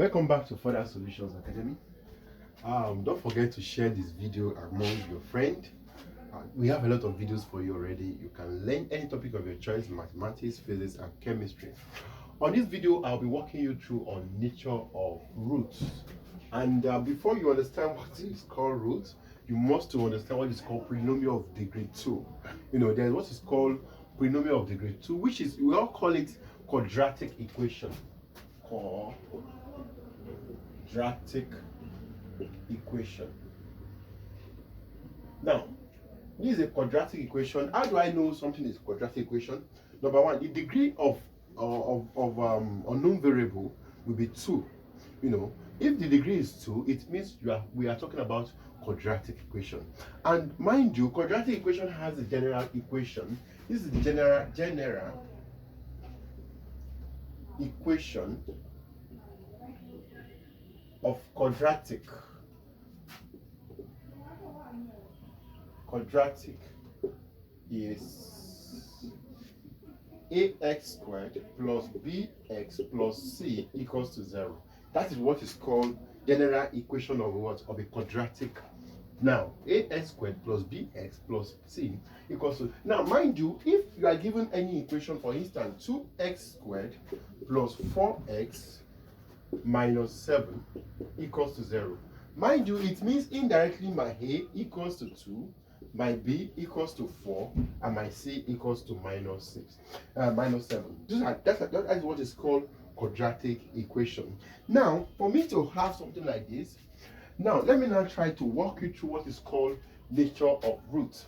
Welcome back to Further Solutions Academy. Don't forget to share this video among your friends. We have a lot of videos for you already. You can learn any topic of your choice: mathematics, physics, and chemistry. On this video, I'll be walking you through on nature of roots. And before you understand what is called roots, you must to understand what is called polynomial of degree 2. There's what is called polynomial of degree 2, which is, we all call it quadratic equation. Quadratic equation. Now, this is a quadratic equation. How do I know something is quadratic equation? Number one, the degree of unknown variable will be 2. If the degree is 2, it means we are talking about quadratic equation. And mind you, quadratic equation has a general equation. This is the general equation of quadratic is ax squared plus bx plus c equals to 0. That is what is called general equation of what? Of a quadratic. Now, ax squared plus bx plus c equals to. Now, mind you, if you are given any equation, for instance, 2x squared plus 4x minus 7 equals to 0. Mind you, it means indirectly my a equals to 2, my b equals to 4, and my c equals to minus 7. That's what is called quadratic equation. Now, for me to have something like this, now let me now try to walk you through what is called nature of root.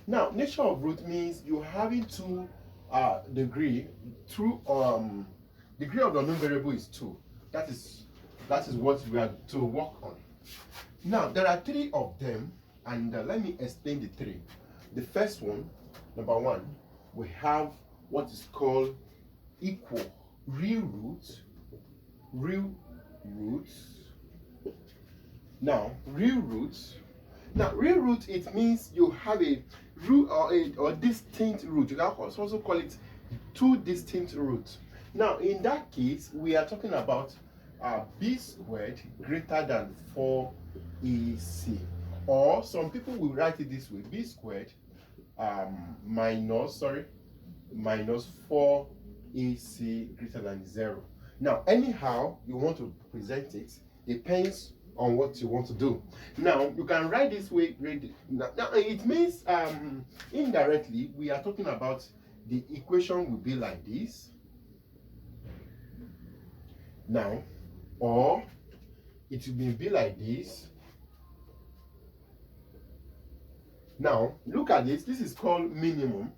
Now, nature of root means you having two degree of the unknown variable is 2. That is what we are to work on. Now, there are 3 of them, and let me explain the 3. The first one, number 1, we have what is called equal real roots. Now, real roots, it means you have a root or distinct root. You can also call it 2 distinct roots. Now, in that case, we are talking about b squared greater than 4ac. Or some people will write it this way: b squared minus 4ac greater than 0. Now, anyhow you want to present it depends on what you want to do. Now, you can write this way. Now it means indirectly we are talking about the equation will be like this. Now, or it will be like this. Now, look at this. This is called minimum,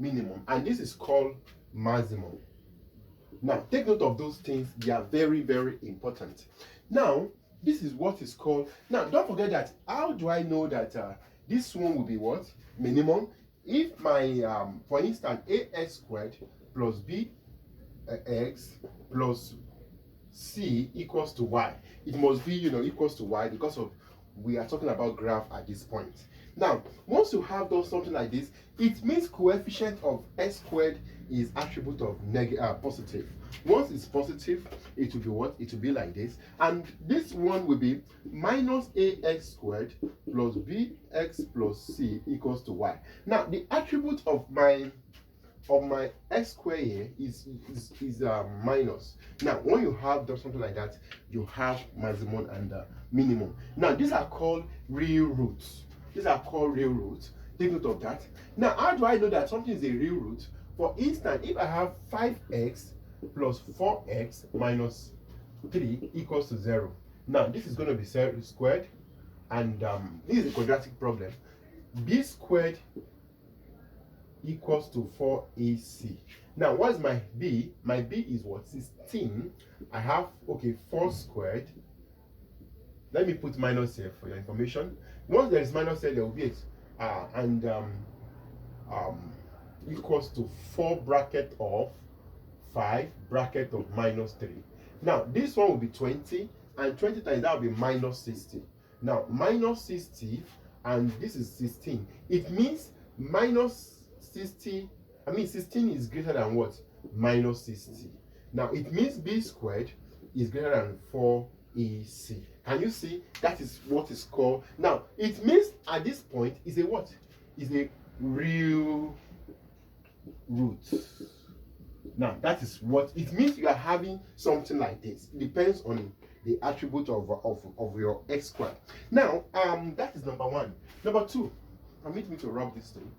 and this is called maximum. Now, take note of those things. They are very, very important. Now, this is what is called. Now, don't forget that. How do I know that this one will be what? Minimum. If my, for instance, ax squared plus bx plus c equals to y, it must be equals to y, because of we are talking about graph at this point. Now, once you have done something like this, it means coefficient of x squared is attribute of positive. Once it's positive, it will be what? It will be like this, and this one will be minus ax squared plus bx plus c equals to y. Now, the attribute of my x square here is minus. Now, when you have done something like that, you have maximum and minimum. Now, these are called real roots. Take note of that. Now, how do I know that something is a real root? For instance, if I have 5x plus 4x minus 3 equals to 0. Now, this is going to be squared, and this is a quadratic problem. B squared equals to 4ac. Now, what is my b? My b is what? 16. I have 4 squared. Let me put minus here for your information. Once there is minus here, there will be equals to 4 bracket of 5 bracket of minus 3. Now, this one will be 20, and 20 times that will be minus 60. Now, minus 60, and this is 16. It means minus 60. 16 is greater than what? Minus 60. Now it means b squared is greater than 4ac. Can you see? That is what is called. Now it means at this point is a what? Is a real root. Now that is what it means. You are having something like this. It depends on the attribute of your x squared. Now that is number one. Number two, permit me to rub this thing.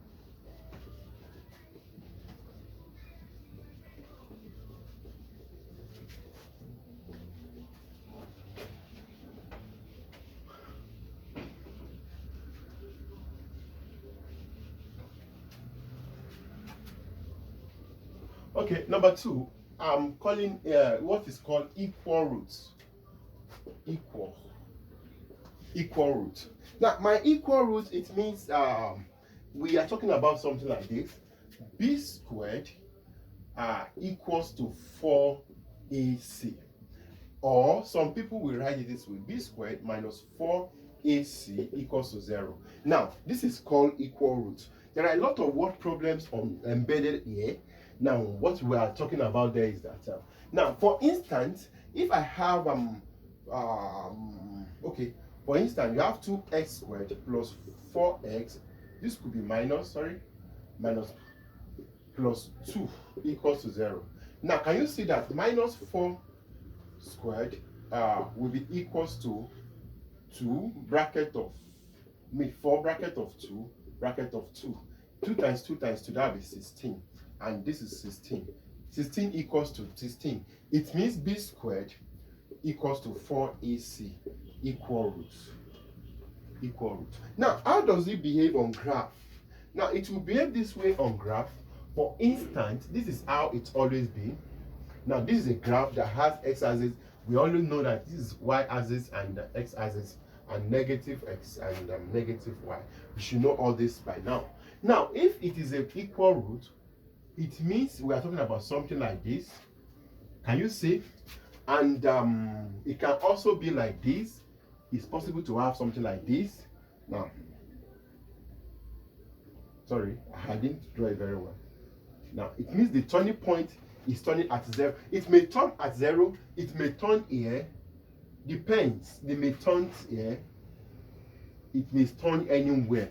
Okay, number two, I'm calling what is called equal roots. Equal root. Now, my equal root, it means we are talking about something like this. B squared equals to 4ac. Or some people will write it this way: b squared minus 4ac equals to 0. Now, this is called equal root. There are a lot of word problems embedded here. Now, what we are talking about there is that now, for instance, if I have okay, for instance, you have 2x squared plus 4x. This could be minus plus 2 equals to 0. Now, can you see that minus 4 squared will be equals to 2 bracket of 4 bracket of 2 bracket of 2. 2 times 2 times 2, that will be 16. And this is 16. 16 equals to 16. It means b squared equals to 4ac. Equal root. Now, how does it behave on graph? Now, it will behave this way on graph. For instance, this is how it's always been. Now, this is a graph that has x-axis. We already know that this is y-axis and x-axis, and negative x and negative y. We should know all this by now. Now, if it is an equal root, it means we are talking about something like this. Can you see? And it can also be like this. It's possible to have something like this. Now, sorry, I didn't draw it very well. Now, it means the turning point is turning at 0. It may turn at 0. It may turn here. Depends. They may turn here. It may turn anywhere.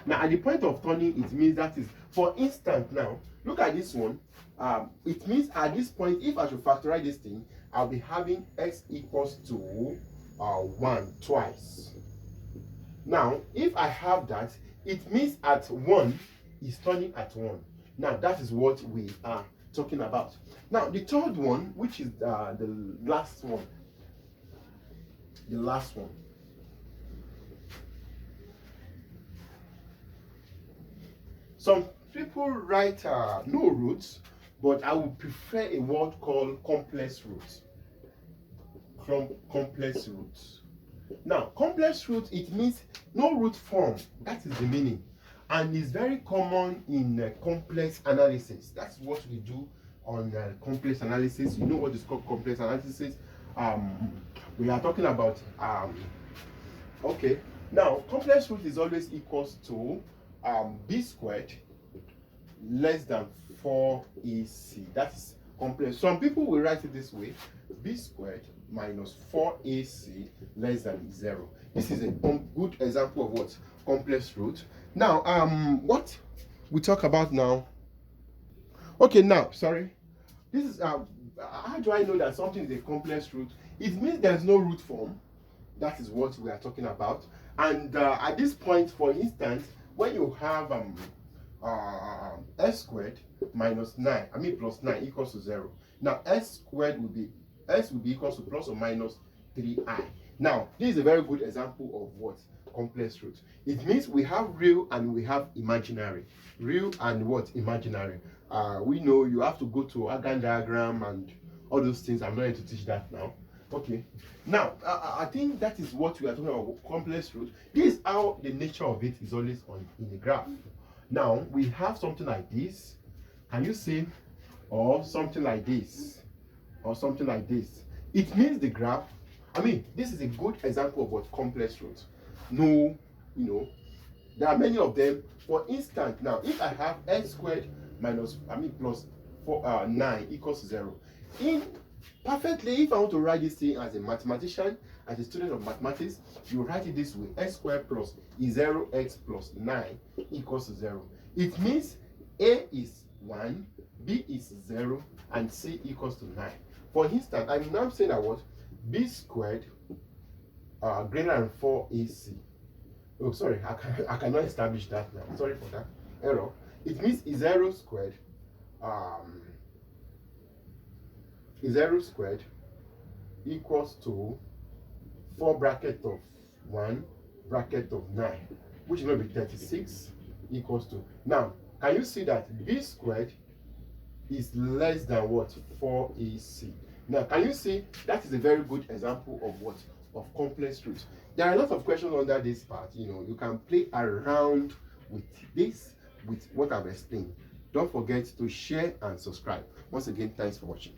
Now, at the point of turning, it means that is, for instance, now, look at this one. It means at this point, if I should factorize this thing, I'll be having x equals to 1 twice. Now, if I have that, it means at 1 is turning at 1. Now, that is what we are talking about. Now, the third one, which is the last one. The last one. Some people write no roots, but I would prefer a word called complex roots. Complex roots. Now, complex root, it means no root form. That is the meaning. And it's very common in complex analysis. That's what we do on complex analysis. You know what is called complex analysis? We are talking about, okay. Now, complex root is always equals to b squared less than 4ac. That's complex. Some people will write it this way: b squared minus 4ac less than 0. This is a good example of what? Complex root. Now, what we talk about now. Okay, now, sorry. This is how do I know that something is a complex root? It means there's no root form. That is what we are talking about. And at this point, for instance, when you have s squared minus 9, plus 9 equals to 0. Now, s squared will be equals to plus or minus 3i. Now, this is a very good example of what? Complex root. It means we have real and we have imaginary. Real and what? Imaginary. We know you have to go to a Gann diagram and all those things. I'm not going to teach that now. Okay. Now, I think that is what we are talking about, complex root. This is how the nature of it is always in the graph. Now, we have something like this. Can you see? Or something like this. Or something like this. It means the graph. This is a good example of what complex root. No, there are many of them. For instance, now, if I have x squared minus, plus 9 equals 0. In perfectly. If I want to write this thing as a mathematician, as a student of mathematics, you write it this way: x squared plus 0x plus 9 equals to 0. It means a is 1, b is 0, and c equals to 9. For instance, I'm now saying that what? B squared greater than 4ac. Oh, sorry, I cannot establish that now. Sorry for that error. It means 0 squared 0 squared equals to 4 bracket of 1 bracket of 9, which will be 36 equals to. Now, can you see that b squared is less than what? 4ac. Now, can you see that is a very good example of what? Of complex roots. There are a lot of questions under this part. You can play around with this, with what I've explained. Don't forget to share and subscribe. Once again, thanks for watching.